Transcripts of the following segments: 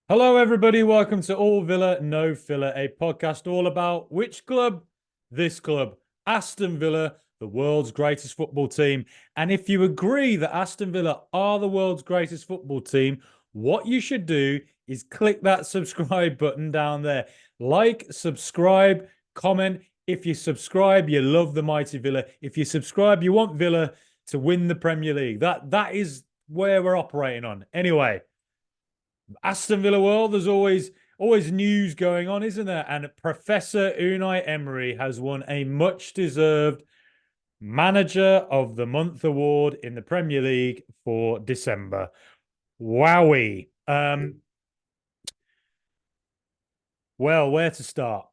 Hello, everybody. Welcome to All Villa, No Filler, a podcast all about which club? This club, Aston Villa, the world's greatest football team. And if you agree that Aston Villa are the world's greatest football team, what you should do is click that subscribe button down there. Like, subscribe, comment. If you subscribe, you love the mighty Villa. If you subscribe, you want Villa to win the Premier League. That is where we're operating on. Anyway. Aston Villa world, there's always news going on, isn't there? And Professor Unai Emery has won a much-deserved Manager of the Month award in the Premier League for December. Wowie. Well, where to start?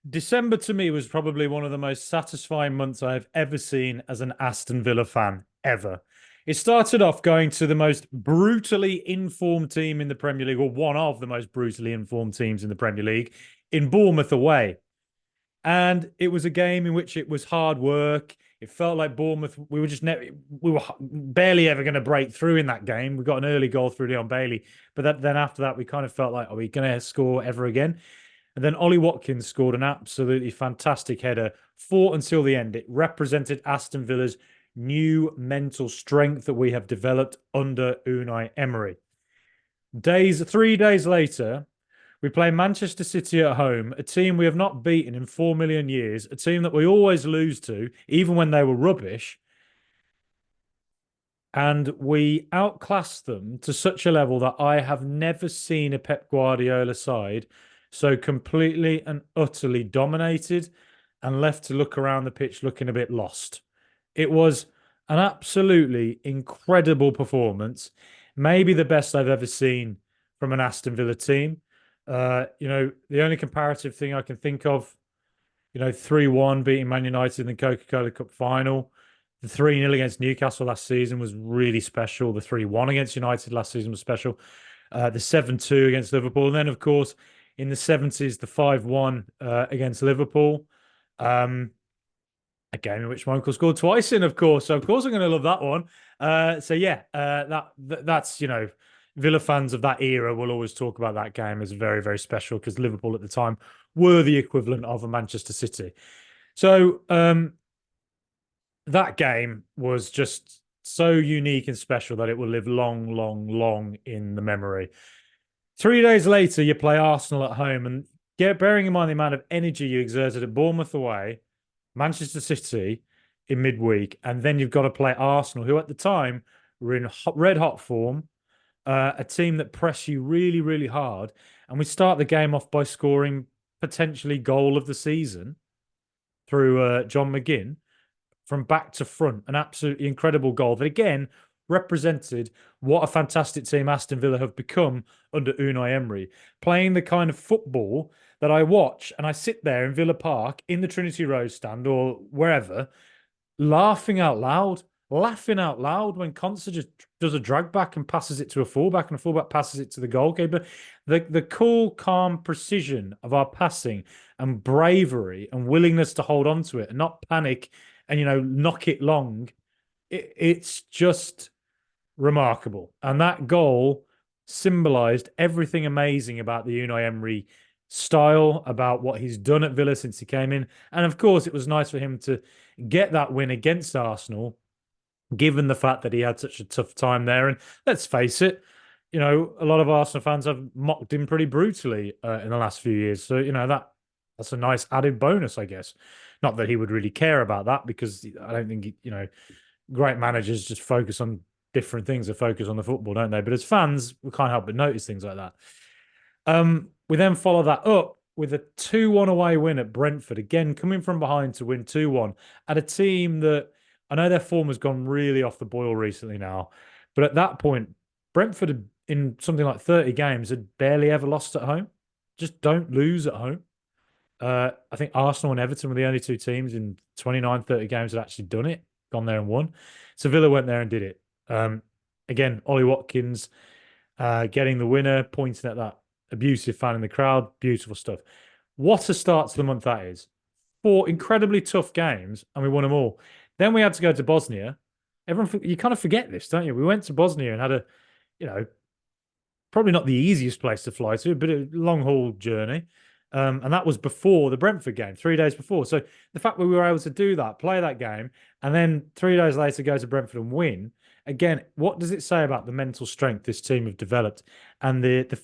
December to me was probably one of the most satisfying months I've ever seen as an Aston Villa fan, ever. It started off going to the most brutally informed team in the Premier League, or one of the most brutally informed teams in the Premier League, in Bournemouth away. And it was a game in which it was hard work. It felt like Bournemouth, we were barely ever going to break through in that game. We got an early goal through Leon Bailey, but then after that, we kind of felt like, are we going to score ever again? And then Ollie Watkins scored an absolutely fantastic header, fought until the end. It represented Aston Villa's new mental strength that we have developed under Unai Emery. 3 days later, we play Manchester City at home, a team we have not beaten in 4 million years, a team that we always lose to, even when they were rubbish. And we outclassed them to such a level that I have never seen a Pep Guardiola side so completely and utterly dominated and left to look around the pitch looking a bit lost. It was an absolutely incredible performance, maybe the best I've ever seen from an Aston Villa team. The only comparative thing I can think of, 3-1 beating Man United in the Coca-Cola Cup final. The 3-0 against Newcastle last season was really special. The 3-1 against United last season was special. The 7-2 against Liverpool. And then, of course, in the 70s, the 5-1 against Liverpool. A game in which my uncle scored twice in, of course. So, of course, I'm going to love that one. That's, Villa fans of that era will always talk about that game as very, very special because Liverpool at the time were the equivalent of a Manchester City. So that game was just so unique and special that it will live long, long, long in the memory. 3 days later, you play Arsenal at home, and bearing in mind the amount of energy you exerted at Bournemouth away, Manchester City in midweek, and then you've got to play Arsenal, who at the time were in red hot form, a team that press you really, really hard. And we start the game off by scoring potentially goal of the season through John McGinn from back to front. An absolutely incredible goal that, again, represented what a fantastic team Aston Villa have become under Unai Emery, playing the kind of football that I watch and I sit there in Villa Park in the Trinity Road stand or wherever, laughing out loud when Conser just does a drag back and passes it to a fullback and a fullback passes it to the goalkeeper. The cool, calm precision of our passing and bravery and willingness to hold on to it and not panic and, knock it long. It's just remarkable. And that goal symbolized everything amazing about the Unai Emery style, about what he's done at Villa since he came in. And of course, it was nice for him to get that win against Arsenal, given the fact that he had such a tough time there. And let's face it, a lot of Arsenal fans have mocked him pretty brutally in the last few years. So, that's a nice added bonus, I guess. Not that he would really care about that because I don't think, great managers just focus on different things or focus on the football, don't they? But as fans, we can't help but notice things like that. We then follow that up with a 2-1 away win at Brentford, again coming from behind to win 2-1 at a team that I know their form has gone really off the boil recently now, but at that point, Brentford in something like 30 games had barely ever lost at home. Just don't lose at home. I think Arsenal and Everton were the only two teams in 29, 30 games that actually done it, gone there and won. So Villa went there and did it. Again, Ollie Watkins getting the winner, pointing at that abusive fan in the crowd. Beautiful stuff. What a start to the month that is. 4 incredibly tough games, and we won them all. Then we had to go to Bosnia. You kind of forget this, don't you? We went to Bosnia and had a probably not the easiest place to fly to, but a long haul journey. And that was before the Brentford game, 3 days before. So the fact that we were able to do that, play that game, and then 3 days later go to Brentford and win, again, what does it say about the mental strength this team have developed and the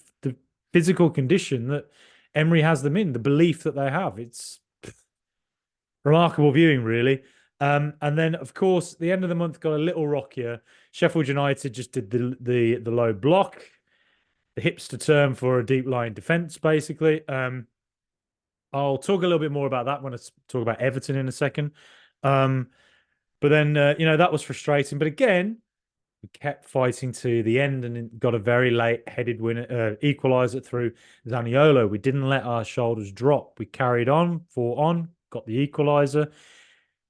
physical condition that Emery has them in, the belief that they have? It's remarkable viewing, really. And then, of course, the end of the month got a little rockier. Sheffield United just did the low block, the hipster term for a deep line defense, basically. I'll talk a little bit more about that when I talk about Everton in a second. But then, that was frustrating. But again, we kept fighting to the end and got a very late headed winner, equaliser through Zaniolo. We didn't let our shoulders drop. We carried on, fought on, got the equaliser.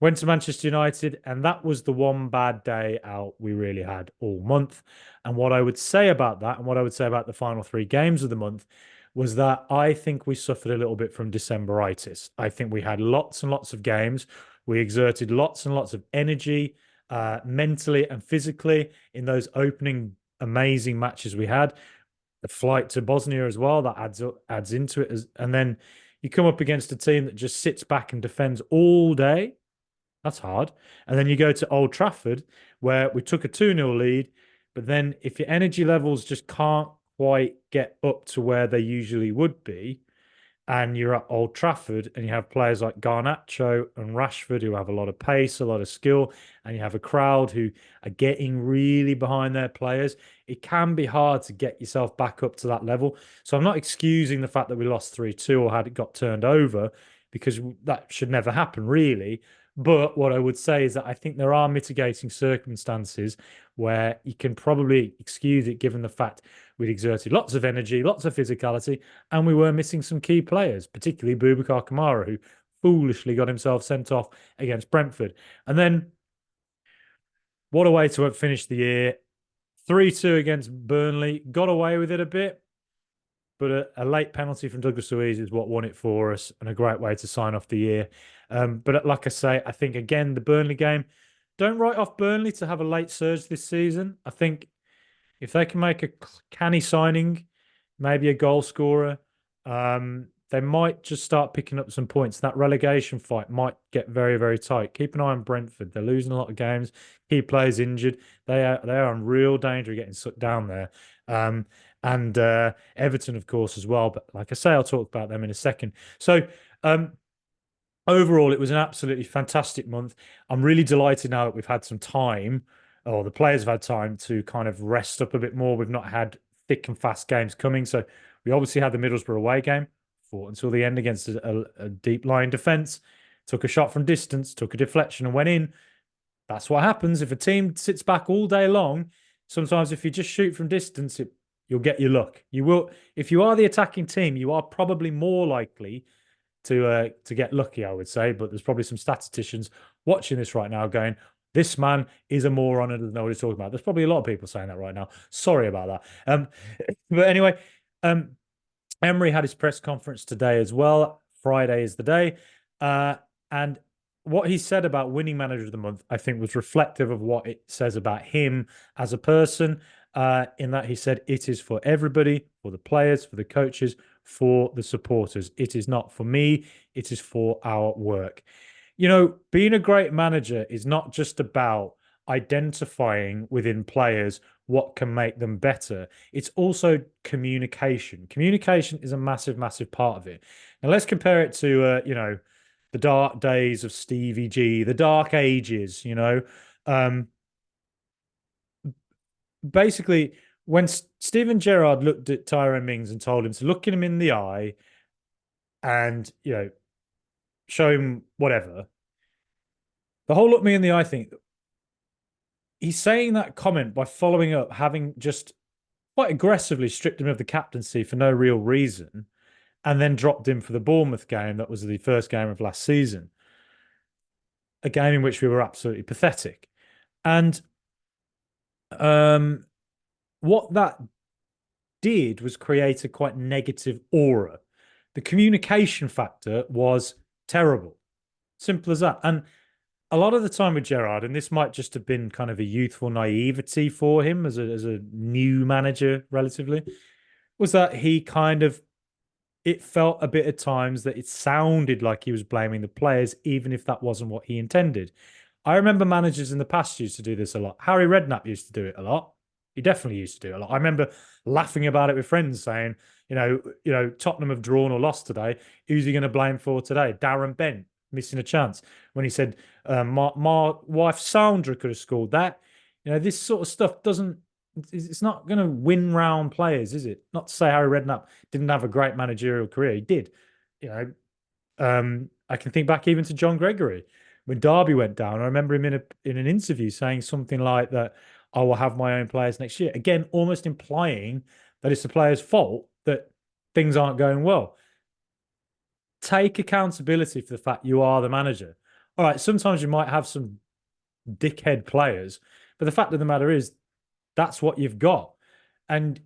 Went to Manchester United, and that was the one bad day out we really had all month. And what I would say about that, and what I would say about the final 3 games of the month, was that I think we suffered a little bit from Decemberitis. I think we had lots and lots of games. We exerted lots and lots of energy, mentally and physically, in those opening amazing matches we had. The flight to Bosnia as well, that adds into it. And then you come up against a team that just sits back and defends all day. That's hard. And then you go to Old Trafford, where we took a 2-0 lead. But then if your energy levels just can't quite get up to where they usually would be, and you're at Old Trafford and you have players like Garnacho and Rashford who have a lot of pace, a lot of skill, and you have a crowd who are getting really behind their players, it can be hard to get yourself back up to that level. So I'm not excusing the fact that we lost 3-2 or had it got turned over, because that should never happen, really. But what I would say is that I think there are mitigating circumstances where you can probably excuse it, given the fact we'd exerted lots of energy, lots of physicality, and we were missing some key players, particularly Boubacar Kamara, who foolishly got himself sent off against Brentford. And then, what a way to finish the year. 3-2 against Burnley. Got away with it a bit, but a late penalty from Douglas Luiz is what won it for us, and a great way to sign off the year. But like I say, I think, again, the Burnley game, don't write off Burnley to have a late surge this season. I think if they can make a canny signing, maybe a goal scorer, they might just start picking up some points. That relegation fight might get very, very tight. Keep an eye on Brentford. They're losing a lot of games. Key players injured. They are in real danger of getting sucked down there. And Everton, of course, as well. But like I say, I'll talk about them in a second. So overall, it was an absolutely fantastic month. I'm really delighted now that we've had some time, or the players have had time to kind of rest up a bit more. We've not had thick and fast games coming. So we obviously had the Middlesbrough away game, fought until the end against a deep line defence, took a shot from distance, took a deflection and went in. That's what happens. If a team sits back all day long, sometimes if you just shoot from distance, you'll get your luck. You will, if you are the attacking team, you are probably more likely to get lucky, I would say. But there's probably some statisticians watching this right now going, this man is a moron and doesn't know what he's talking about. There's probably a lot of people saying that right now. Sorry about that. But anyway, Emery had his press conference today as well. Friday is the day. And what he said about winning manager of the month, I think, was reflective of what it says about him as a person, in that he said it is for everybody, for the players, for the coaches, for the supporters. It is not for me. It is for our work. Being a great manager is not just about identifying within players what can make them better. It's also communication. Communication is a massive, massive part of it. Now, let's compare it to, the dark days of Stevie G, the dark ages, basically, when Steven Gerrard looked at Tyrone Mings and told him to look him in the eye and, show him whatever, the whole look me in the eye thing, he's saying that comment by following up having just quite aggressively stripped him of the captaincy for no real reason, and then dropped him for the Bournemouth game. That was the first game of last season. A game in which we were absolutely pathetic. And what that did was create a quite negative aura. The communication factor was terrible. Simple as that. And a lot of the time with Gerrard, and this might just have been kind of a youthful naivety for him as a new manager, relatively, was that he kind of it felt a bit at times that it sounded like he was blaming the players, even if that wasn't what he intended. I remember managers in the past used to do this a lot. Harry Redknapp used to do it a lot. He definitely used to do it a lot. I remember laughing about it with friends, saying, Tottenham have drawn or lost today. Who's he going to blame for today? Darren Bent missing a chance when he said, my wife Sandra could have scored that. This sort of stuff doesn't. It's not going to win round players, is it? Not to say Harry Redknapp didn't have a great managerial career. He did. You know, I can think back even to John Gregory when Derby went down. I remember him in an interview saying something like that. I will have my own players next year. Again, almost implying that it's the player's fault that things aren't going well. Take accountability for the fact you are the manager. All right, sometimes you might have some dickhead players, but the fact of the matter is that's what you've got. And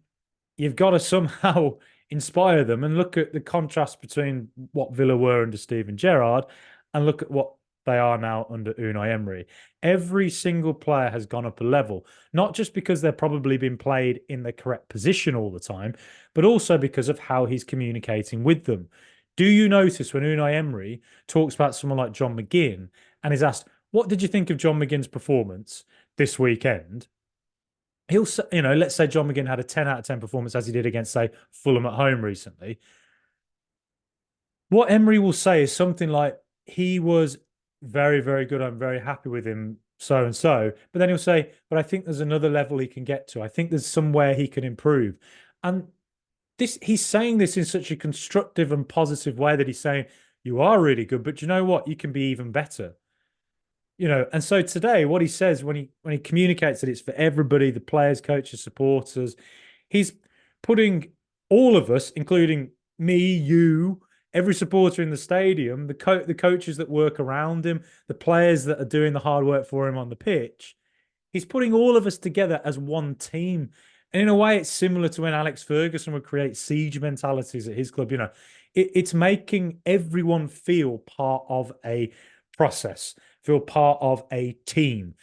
you've got to somehow inspire them and look at the contrast between what Villa were under Steven Gerrard and look at what they are now under Unai Emery. Every single player has gone up a level, not just because they're probably been played in the correct position all the time, but also because of how he's communicating with them. Do you notice when Unai Emery talks about someone like John McGinn and is asked, what did you think of John McGinn's performance this weekend? He'll, let's say John McGinn had a 10 out of 10 performance as he did against, say, Fulham at home recently. What Emery will say is something like, he was very, very good. I'm very happy with him, so and so. But then he'll say, but I think there's another level he can get to. I think there's somewhere he can improve. And he's saying this in such a constructive and positive way that he's saying, you are really good, but you know what? You can be even better. And so today, what he says when he communicates that it's for everybody, the players, coaches, supporters, he's putting all of us, including me, you, every supporter in the stadium, the coaches that work around him, the players that are doing the hard work for him on the pitch. He's putting all of us together as one team. And in a way, it's similar to when Alex Ferguson would create siege mentalities at his club. It's making everyone feel part of a process, feel part of a team.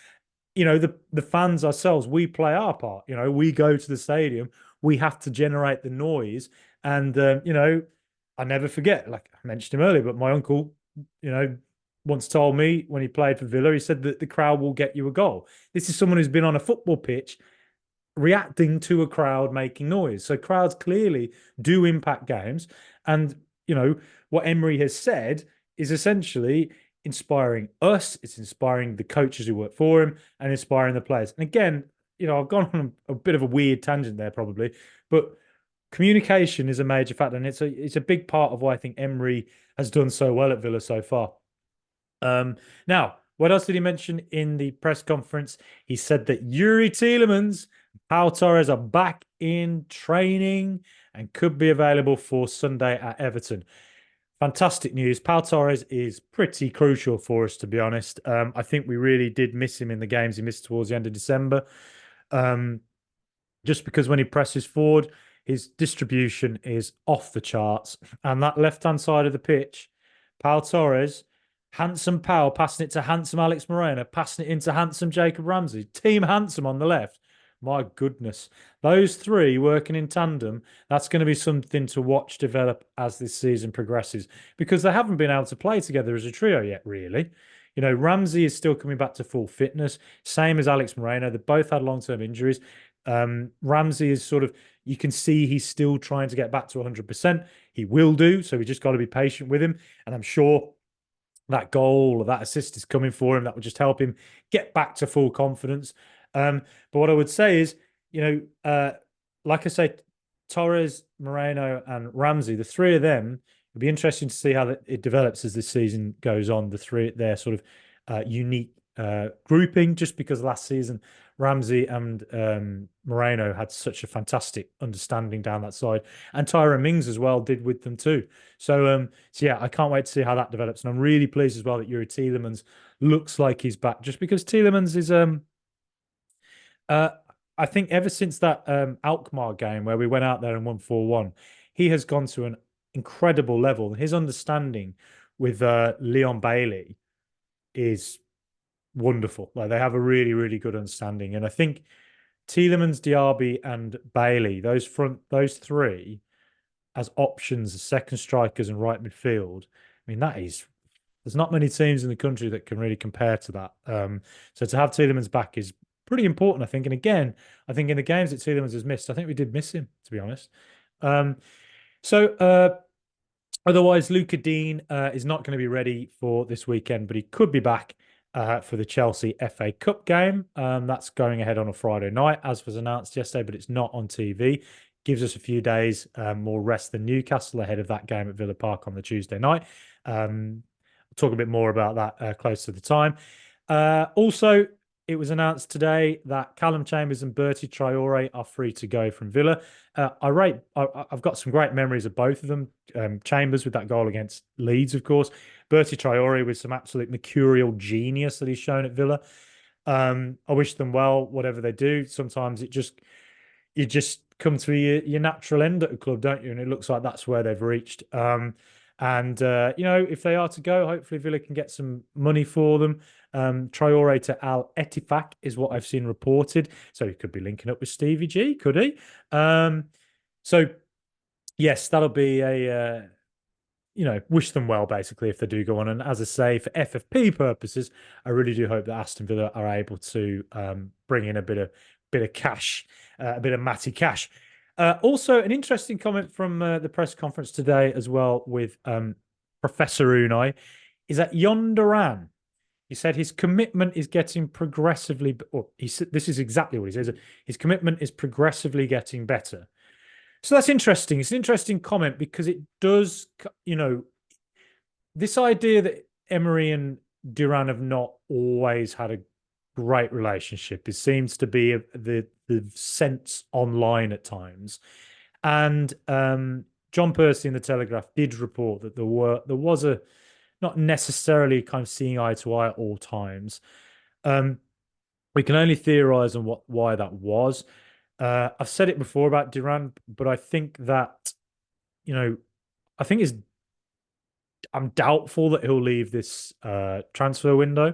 The fans ourselves, we play our part. We go to the stadium, we have to generate the noise. And, I never forget, like I mentioned him earlier, but my uncle, once told me when he played for Villa, he said that the crowd will get you a goal. This is someone who's been on a football pitch reacting to a crowd making noise. So crowds clearly do impact games. And, what Emery has said is essentially inspiring us, it's inspiring the coaches who work for him and inspiring the players. And again, I've gone on a bit of a weird tangent there probably, but communication is a major factor, and it's a big part of why I think Emery has done so well at Villa so far. Now, what else did he mention in the press conference? He said that Youri Tielemans, Pau Torres are back in training and could be available for Sunday at Everton. Fantastic news. Pau Torres is pretty crucial for us, to be honest. I think we really did miss him in the games he missed towards the end of December. Just because when he presses forward, his distribution is off the charts. And that left-hand side of the pitch, Pau Torres, handsome Pau, passing it to handsome Alex Moreno, passing it into handsome Jacob Ramsey. Team handsome on the left. My goodness. Those three working in tandem, that's going to be something to watch develop as this season progresses, because they haven't been able to play together as a trio yet, really. Ramsey is still coming back to full fitness, same as Alex Moreno. They both had long-term injuries. Ramsey is you can see he's still trying to get back to 100%. He will do, so we just got to be patient with him. And I'm sure that goal or that assist is coming for him. That will just help him get back to full confidence. But what I would say is, like I say, Torres, Moreno, and Ramsey, the three of them, it'll be interesting to see how it develops as this season goes on. The three, their unique grouping, just because last season Ramsey and Moreno had such a fantastic understanding down that side, and Tyrone Mings as well did with them too. So yeah, I can't wait to see how that develops, and I'm really pleased as well that Youri Tielemans looks like he's back, just because Tielemans is I think ever since that Alkmaar game where we went out there and won 4-1, he has gone to an incredible level. His understanding with Leon Bailey is wonderful. Like they have a really, really good understanding. And I think Tielemans, Diaby, and Bailey, those three as options as second strikers and right midfield. I mean, there's not many teams in the country that can really compare to that. So to have Tielemans back is pretty important, I think. And again, I think in the games that Tielemans has missed, I think we did miss him, to be honest. Um, so otherwise, Luca Dean is not going to be ready for this weekend, but he could be back for the Chelsea FA Cup game. That's going ahead on a Friday night, as was announced yesterday, but it's not on TV. Gives us a few days more rest than Newcastle ahead of that game at Villa Park on the Tuesday night. We'll talk a bit more about that close to the time. Also, it was announced today that Callum Chambers and Bertie Traore are free to go from Villa. I've got some great memories of both of them. Chambers with that goal against Leeds, of course. Bertie Traore with some absolute mercurial genius that he's shown at Villa. I wish them well, whatever they do. Sometimes you just come to your natural end at a club, don't you? And it looks like that's where they've reached. If they are to go, hopefully Villa can get some money for them. Traore to Al Ettifaq is what I've seen reported. So he could be linking up with Stevie G, could he? So yes, that'll be wish them well, basically, if they do go on. And as I say, for FFP purposes, I really do hope that Aston Villa are able to bring in a bit of cash, a bit of Matty cash. Also, an interesting comment from the press conference today as well with Professor Unai is that Duran, he said his commitment is getting progressively, or he said, this is exactly what he says, his commitment is progressively getting better. So that's interesting. It's an interesting comment because it does, this idea that Emery and Duran have not always had a great relationship. It seems to be the sense online at times. And John Percy in the Telegraph did report that there was a not necessarily kind of seeing eye to eye at all times. We can only theorize on why that was. I've said it before about Duran, but I think that, I'm doubtful that he'll leave this transfer window.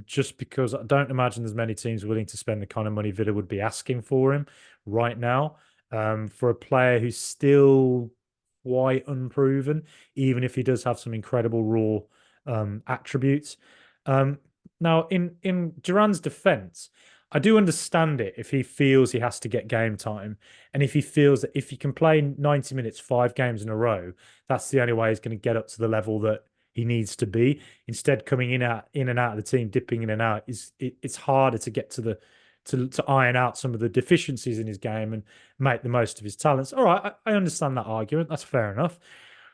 Just because I don't imagine there's many teams willing to spend the kind of money Villa would be asking for him right now. For a player who's still quite unproven, even if he does have some incredible raw attributes. Now, in Duran's defense, I do understand it if he feels he has to get game time, and if he feels that if he can play 90 minutes, 5 games in a row, that's the only way he's going to get up to the level that he needs to be. Instead, coming in and out of the team, dipping in and out, it's harder to get to iron out some of the deficiencies in his game and make the most of his talents. All right, I understand that argument. That's fair enough.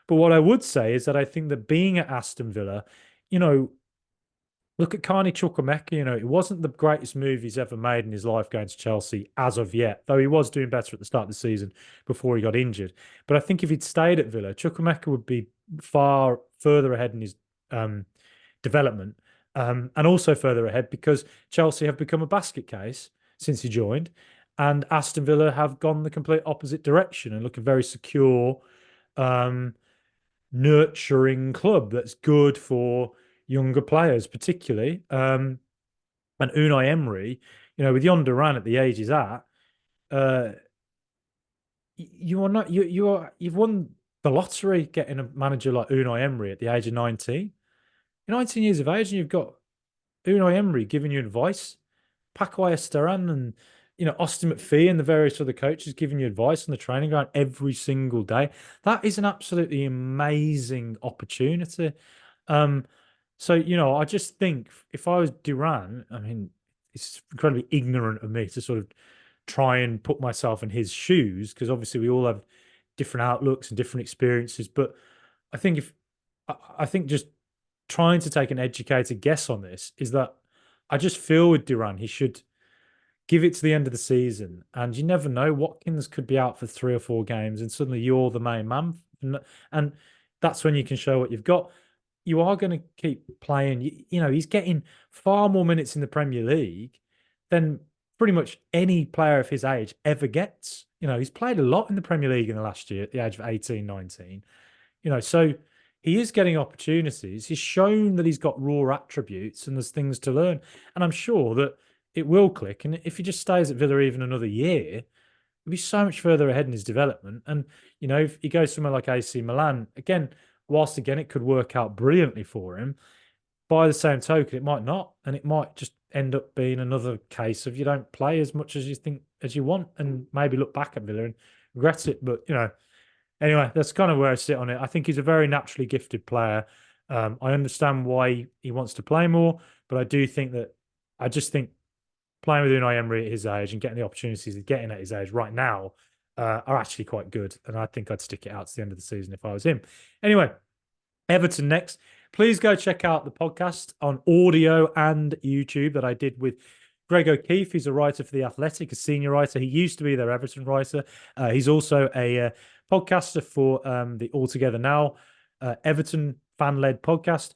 But what I would say is that I think that being at Aston Villa, look at Carney Chukwuemeka, it wasn't the greatest move he's ever made in his life going to Chelsea as of yet, though he was doing better at the start of the season before he got injured. But I think if he'd stayed at Villa, Chukwuemeka would be far further ahead in his development, and also further ahead because Chelsea have become a basket case since he joined, and Aston Villa have gone the complete opposite direction and look a very secure, nurturing club that's good for younger players, particularly. And Unai Emery, with Duran at the age he's at, you are not you've won the lottery getting a manager like Unai Emery at the age of 19. You're 19 years of age and you've got Unai Emery giving you advice, Paco Estaran and Austin McPhee and the various other coaches giving you advice on the training ground every single day. That is an absolutely amazing opportunity. So, I just think if I was Duran, I mean, it's incredibly ignorant of me to sort of try and put myself in his shoes because obviously we all have different outlooks and different experiences. But I think just trying to take an educated guess on this is that I just feel with Duran, he should give it to the end of the season. And you never know, Watkins could be out for 3 or 4 games and suddenly you're the main man. And that's when you can show what you've got. You are going to keep playing. He's getting far more minutes in the Premier League than pretty much any player of his age ever gets. He's played a lot in the Premier League in the last year at the age of 18, 19. So he is getting opportunities. He's shown that he's got raw attributes and there's things to learn. And I'm sure that it will click. And if he just stays at Villa even another year, he'll be so much further ahead in his development. And, if he goes somewhere like AC Milan, again, whilst again it could work out brilliantly for him, by the same token, it might not. And it might just end up being another case of you don't play as much as you think as you want and maybe look back at Villa and regret it. But, anyway, that's kind of where I sit on it. I think he's a very naturally gifted player. I understand why he wants to play more, but I just think playing with Unai Emery at his age and getting the opportunities he's getting at his age right now are actually quite good. And I think I'd stick it out to the end of the season if I was him. Anyway, Everton next. Please go check out the podcast on audio and YouTube that I did with Greg O'Keefe. He's a writer for The Athletic, a senior writer. He used to be their Everton writer. He's also a podcaster for the Altogether Now Everton fan-led podcast.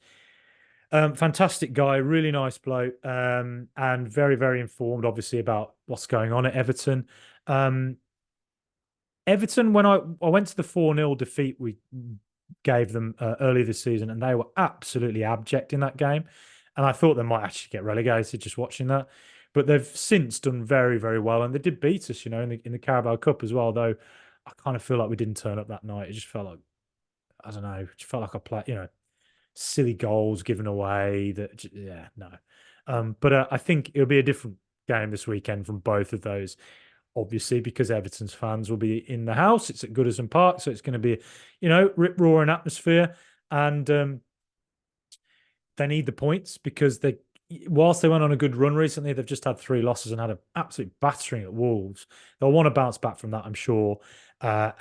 Fantastic guy, really nice bloke, and very, very informed, obviously, about what's going on at Everton. Everton, when I went to the 4-0 defeat we gave them earlier this season, and they were absolutely abject in that game. And I thought they might actually get relegated just watching that. But they've since done very, very well. And they did beat us, in the Carabao Cup as well, though I kind of feel like we didn't turn up that night. It just felt like, I don't know, it just felt like I played, silly goals given away. But I think it'll be a different game this weekend from both of those, obviously, because Everton's fans will be in the house. It's at Goodison Park, so it's going to be, rip-roaring atmosphere. And they need the points because whilst they went on a good run recently, they've just had 3 losses and had an absolute battering at Wolves. They'll want to bounce back from that, I'm sure. They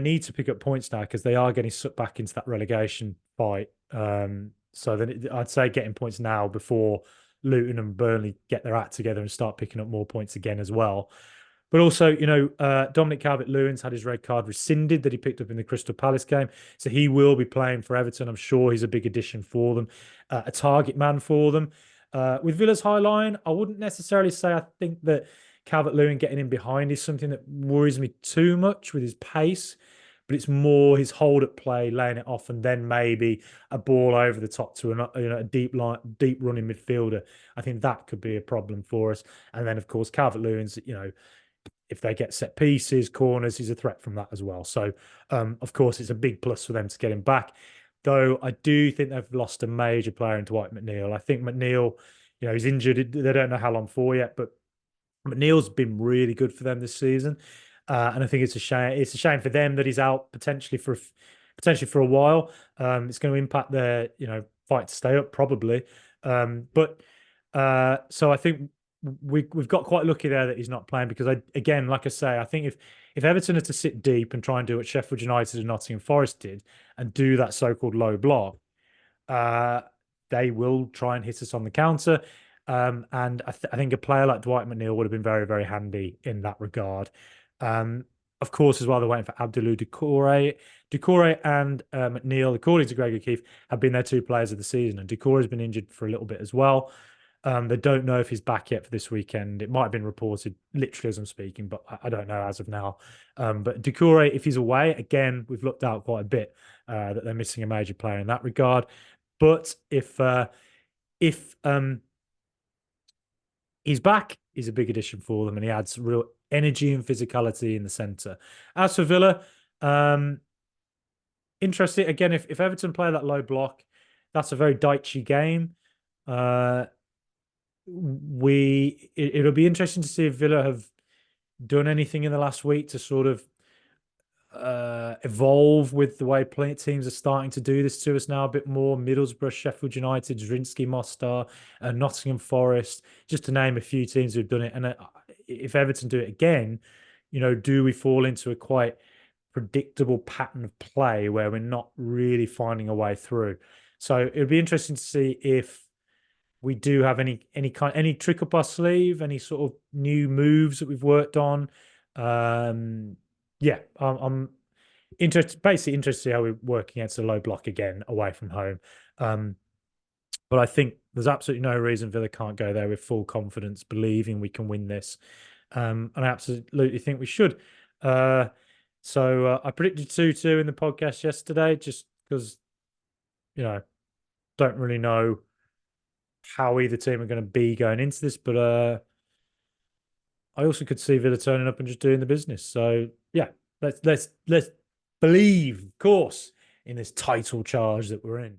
need to pick up points now because they are getting sucked back into that relegation fight. So then I'd say getting points now before Luton and Burnley get their act together and start picking up more points again as well. But also, Dominic Calvert-Lewin's had his red card rescinded that he picked up in the Crystal Palace game. So he will be playing for Everton. I'm sure he's a big addition for them, a target man for them. With Villa's high line, I wouldn't necessarily say I think that Calvert-Lewin getting in behind is something that worries me too much with his pace, but it's more his hold at play, laying it off, and then maybe a ball over the top to a deep running midfielder. I think that could be a problem for us. And then, of course, Calvert-Lewin's, if they get set pieces, corners, he's a threat from that as well. So, of course, it's a big plus for them to get him back. Though I do think they've lost a major player in Dwight McNeil. I think McNeil, he's injured. They don't know how long for yet, but McNeil's been really good for them this season. And I think it's a shame. It's a shame for them that he's out potentially for a while. It's going to impact their fight to stay up probably. So I think we've got quite lucky there that he's not playing because like I say, I think if Everton are to sit deep and try and do what Sheffield United and Nottingham Forest did and do that so-called low block, they will try and hit us on the counter. And I think a player like Dwight McNeil would have been very, very handy in that regard. Of course, as well, they're waiting for Abdoulou Doucouré. Doucouré and McNeil, according to Greg O'Keefe, have been their 2 players of the season. And Doucouré's been injured for a little bit as well. They don't know if he's back yet for this weekend. It might have been reported literally as I'm speaking, but I don't know as of now. But Doucouré, if he's away, again, we've looked out quite a bit that they're missing a major player in that regard. But if he's back, he's a big addition for them, and he adds real energy and physicality in the centre. As for Villa, interesting. Again, if Everton play that low block, that's a very Daichi game. It'll be interesting to see if Villa have done anything in the last week to sort of evolve with the way teams are starting to do this to us now a bit more. Middlesbrough, Sheffield United, Zielinski, Mostar, Nottingham Forest, just to name a few teams who've done it. And if Everton do it again, do we fall into a quite predictable pattern of play where we're not really finding a way through? So it'll be interesting to see if we do have any trick up our sleeve, any sort of new moves that we've worked on. I'm basically interested to see how we work against a low block again away from home. But I think there's absolutely no reason Villa can't go there with full confidence, believing we can win this. And I absolutely think we should. So I predicted 2-2 in the podcast yesterday, just because, don't really know how either team are going to be going into this, but I also could see Villa turning up and just doing the business. So yeah, let's believe, of course, in this title charge that we're in.